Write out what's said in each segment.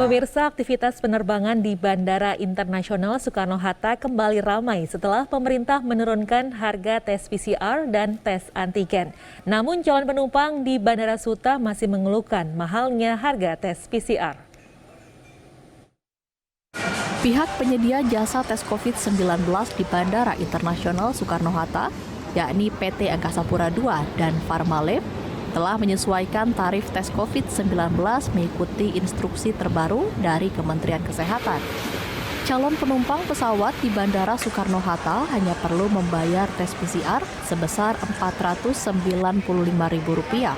Pemirsa, aktivitas penerbangan di Bandara Internasional Soekarno-Hatta kembali ramai setelah pemerintah menurunkan harga tes PCR dan tes antigen. Namun calon penumpang di Bandara Suta masih mengeluhkan mahalnya harga tes PCR. Pihak penyedia jasa tes COVID-19 di Bandara Internasional Soekarno-Hatta, yakni PT Angkasa Pura II dan Pharmalab, telah menyesuaikan tarif tes COVID-19 mengikuti instruksi terbaru dari Kementerian Kesehatan. Calon penumpang pesawat di Bandara Soekarno-Hatta hanya perlu membayar tes PCR sebesar Rp495.000.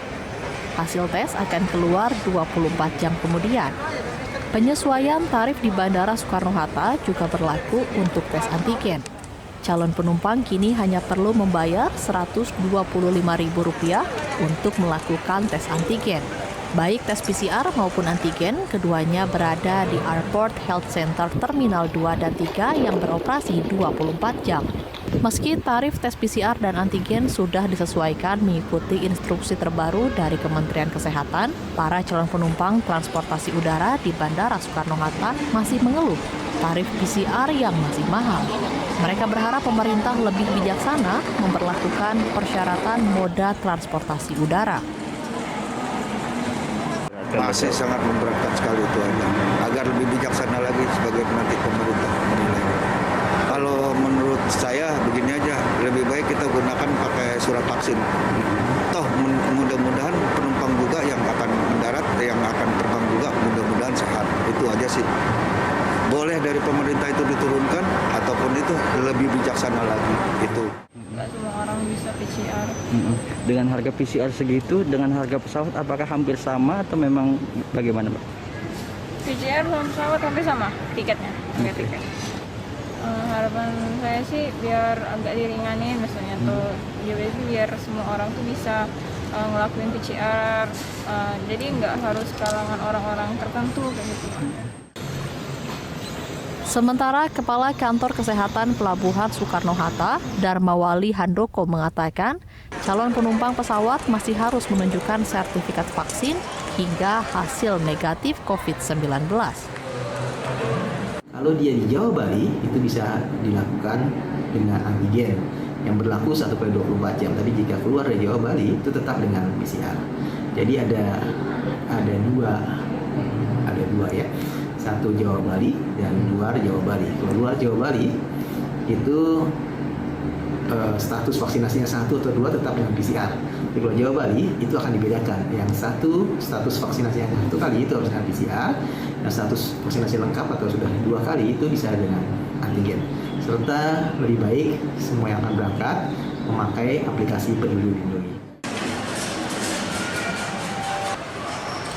Hasil tes akan keluar 24 jam kemudian. Penyesuaian tarif di Bandara Soekarno-Hatta juga berlaku untuk tes antigen. Calon penumpang kini hanya perlu membayar Rp125.000 untuk melakukan tes antigen. Baik tes PCR maupun antigen, keduanya berada di Airport Health Center Terminal 2 dan 3 yang beroperasi 24 jam. Meski tarif tes PCR dan antigen sudah disesuaikan mengikuti instruksi terbaru dari Kementerian Kesehatan, para calon penumpang transportasi udara di Bandara Soekarno-Hatta masih mengeluh tarif PCR yang masih mahal. Mereka berharap pemerintah lebih bijaksana memperlakukan persyaratan moda transportasi udara. Masih sangat memberatkan sekali itu agar lebih bijaksana lagi sebagai nanti pemerintah menilai. Kalau menurut saya begini aja, lebih baik kita gunakan pakai surat vaksin. Toh mudah-mudahan penumpang juga yang akan mendarat, yang akan terbang juga mudah-mudahan sehat. Itu aja sih. Boleh dari pemerintah itu diturunkan ataupun itu lebih bijaksana lagi itu. Nggak semua orang bisa PCR. Dengan harga PCR segitu, dengan harga pesawat apakah hampir sama atau memang bagaimana, Mbak? PCR sama pesawat hampir sama tiketnya, harga tiket. Harapan saya sih biar agak diringanin, misalnya tuh biar semua orang tuh bisa ngelakuin PCR, jadi nggak harus kalangan orang-orang tertentu kayak gitu. Sementara Kepala Kantor Kesehatan Pelabuhan Soekarno-Hatta, Darmawali Handoko mengatakan, calon penumpang pesawat masih harus menunjukkan sertifikat vaksin hingga hasil negatif COVID-19. Kalau dia di Jawa Bali, itu bisa dilakukan dengan antigen yang berlaku 1x24 jam. Tapi jika keluar dari Jawa Bali, itu tetap dengan PCR. Jadi ada dua ya. Satu Jawa Bali dan luar Jawa Bali. Kalau luar Jawa Bali itu status vaksinasinya 1 atau 2 tetap dengan PCR. Tapi kalau Jawa Bali itu akan dibedakan. Yang satu status vaksinasi yang 1 kali itu harus dengan PCR, dan status vaksinasi lengkap atau sudah 2 kali itu bisa dengan antigen. Serta lebih baik semua yang akan berangkat memakai aplikasi Peduli Lindungi.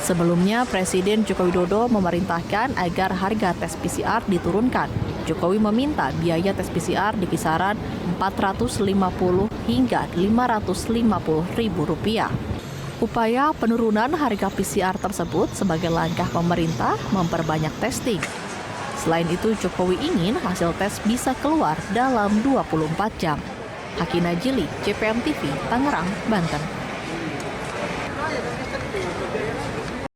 Sebelumnya, Presiden Joko Widodo memerintahkan agar harga tes PCR diturunkan. Jokowi meminta biaya tes PCR di kisaran Rp450 hingga Rp550.000. Upaya penurunan harga PCR tersebut sebagai langkah pemerintah memperbanyak testing. Selain itu, Jokowi ingin hasil tes bisa keluar dalam 24 jam. Hakina Jili, JPM TV, Tangerang, Banten.